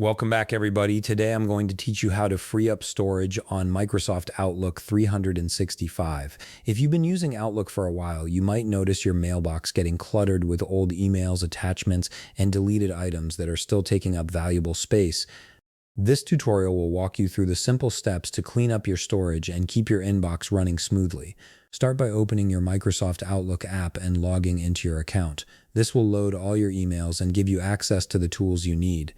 Welcome back, everybody. Today I'm going to teach you how to free up storage on Microsoft Outlook 365. If you've been using Outlook for a while, you might notice your mailbox getting cluttered with old emails, attachments, and deleted items that are still taking up valuable space. This tutorial will walk you through the simple steps to clean up your storage and keep your inbox running smoothly. Start by opening your Microsoft Outlook app and logging into your account. This will load all your emails and give you access to the tools you need.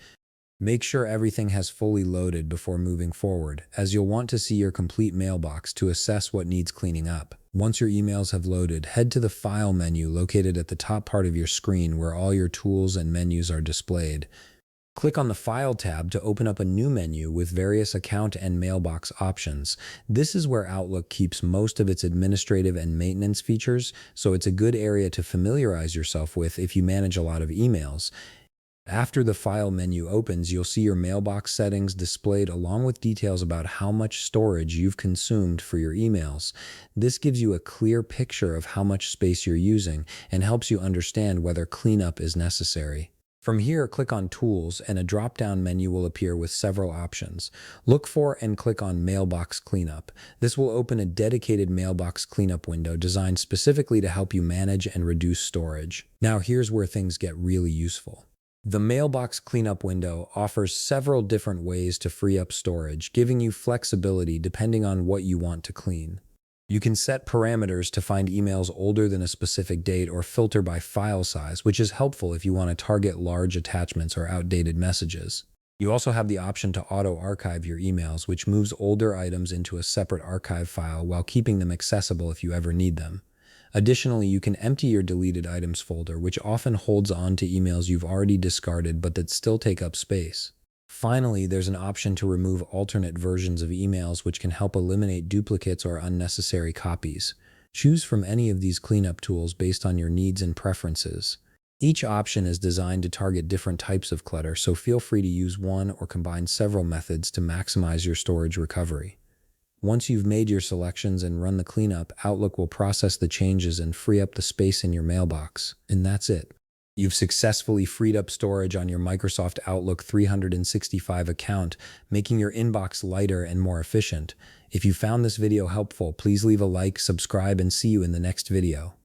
Make sure everything has fully loaded before moving forward, as you'll want to see your complete mailbox to assess what needs cleaning up. Once your emails have loaded, head to the File menu located at the top part of your screen where all your tools and menus are displayed. Click on the File tab to open up a new menu with various account and mailbox options. This is where Outlook keeps most of its administrative and maintenance features, so it's a good area to familiarize yourself with if you manage a lot of emails. After the File menu opens, you'll see your mailbox settings displayed along with details about how much storage you've consumed for your emails. This gives you a clear picture of how much space you're using and helps you understand whether cleanup is necessary. From here, click on Tools and a drop-down menu will appear with several options. Look for and click on Mailbox Cleanup. This will open a dedicated mailbox cleanup window designed specifically to help you manage and reduce storage. Now here's where things get really useful. The Mailbox Cleanup window offers several different ways to free up storage, giving you flexibility depending on what you want to clean. You can set parameters to find emails older than a specific date or filter by file size, which is helpful if you want to target large attachments or outdated messages. You also have the option to auto-archive your emails, which moves older items into a separate archive file while keeping them accessible if you ever need them. Additionally, you can empty your deleted items folder, which often holds on to emails you've already discarded but that still take up space. Finally, there's an option to remove alternate versions of emails, which can help eliminate duplicates or unnecessary copies. Choose from any of these cleanup tools based on your needs and preferences. Each option is designed to target different types of clutter, so feel free to use one or combine several methods to maximize your storage recovery. Once you've made your selections and run the cleanup, Outlook will process the changes and free up the space in your mailbox. And that's it. You've successfully freed up storage on your Microsoft Outlook 365 account, making your inbox lighter and more efficient. If you found this video helpful, please leave a like, subscribe, and see you in the next video.